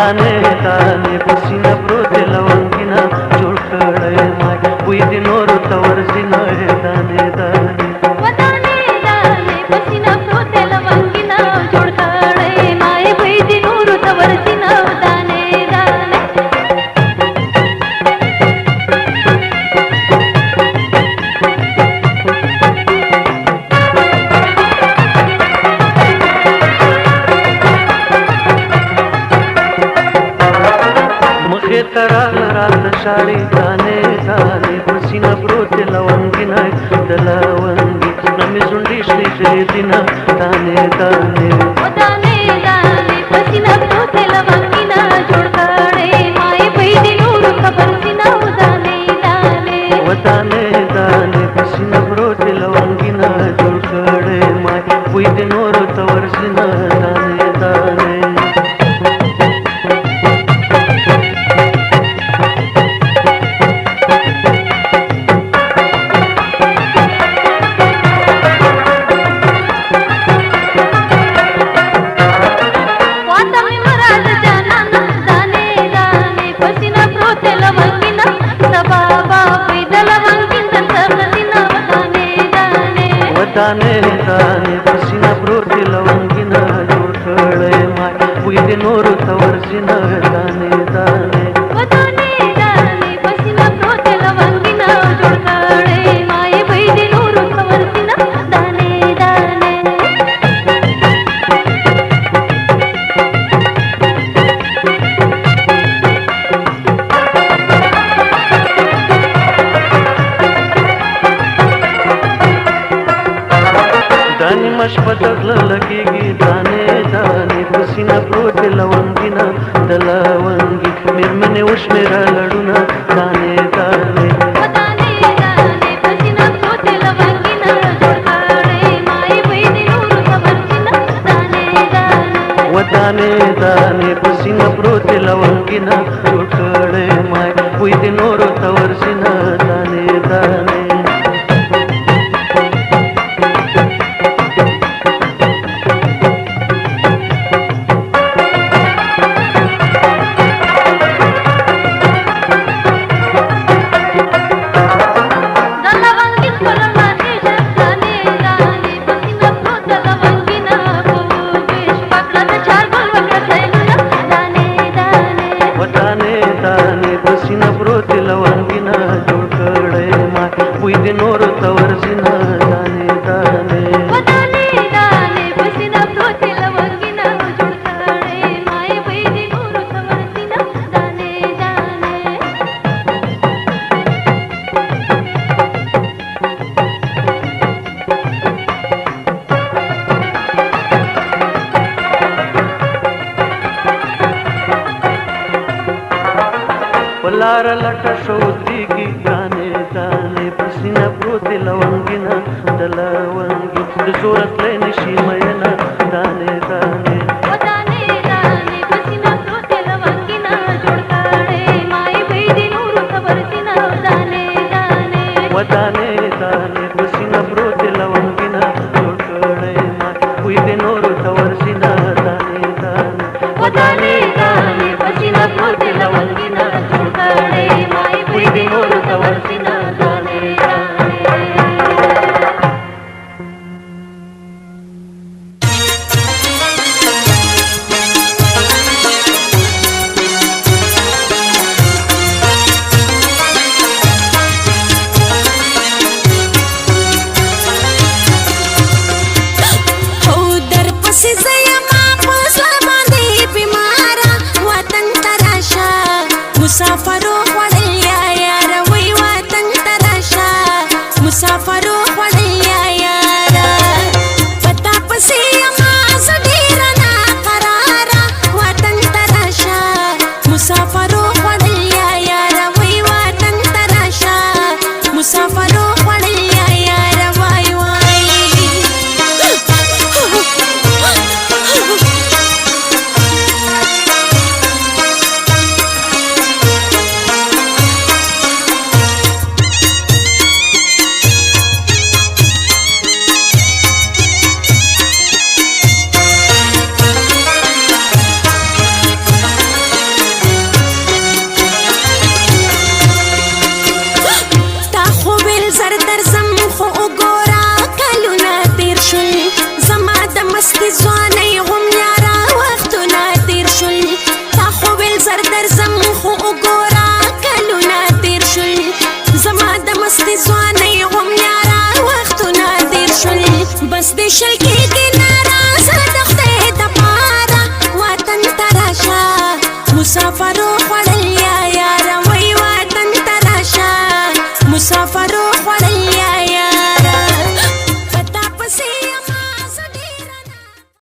ودانې دانې پسینه پروت لونګینه جوړ کړی مای وې د نورو ته ورځینه دانې دانې ودانې دانې پسینه پروت لونګینه جوړ کړی مای وې د نورو ته ورځینه دانې دانې ترال رات شاړي دانې دانې پسینه پروت لونګینه د لونګي نمې زونډې شلې شلې دینه دانې دانې ودانې دانې پسینه پروت لونګینه جوړ کړی مای وې د نورو ته ورځینه دانې دانې ودانې دانې پسینه پروت لونګینه جوړ کړی مای وې د نورو ته ورځینه دانې دانې ودانې دانې پسینه پروت لونګینه جوړ کړی مای وې د نورو ته ورځینه دانې دانې ودانې دانې پسینه پروت لونګینه جوړ کړی مای وې د نورو ته ورځینه دانې دانې دانې مشپه دغله لګېږي دانې دانې پسینه پروت لونګینه د لونګي مېرمنې وشمېره لړونه دانې دانې ودانې دانې پسینه پروت لونګینه جوړ کړی مای وې د نورو ته ورځینه دانې دانې ودانې دانې پسینه پروت لونګینه جوړ کړی مای وې د نورو ته ورځینه دانې دانې ودانې دانې پسینه پروت لونګینه جوړ کړی مای وې د نورو ته ورځینه دانې دانې ودانې دانې پسینه پروت لونګینه جوړ کړی مای وې د نورو ته ورځینه دانې دانې ولار لټه شو دیږي دانې دانې پسینه پروت لونګینه د لونګي د صورت لې نشي مینه دانې دانې ودانې دانې پسینه پروت لونګینه جوړ کړی مای وې د نورو ته ورځینه دانې دانې ودانې دانې پسینه پروت لونګینه جوړ کړی مای وې د نورو ته ورځینه دانې دانې ودانې دانې پسینه پروت لونګینه جوړ کړی مای وې د نورو ته ورځینه دانې دانې مسافرو خوړل یا یار وی وطن ته راشه مسافرو خوړل یا یار پتا پسې ما زه ډېره ناقراره وطن ته راشه مسافرو خوړل یا یار وی وطن ته راشه مسافرو خوړل یا یار وای وای ځوان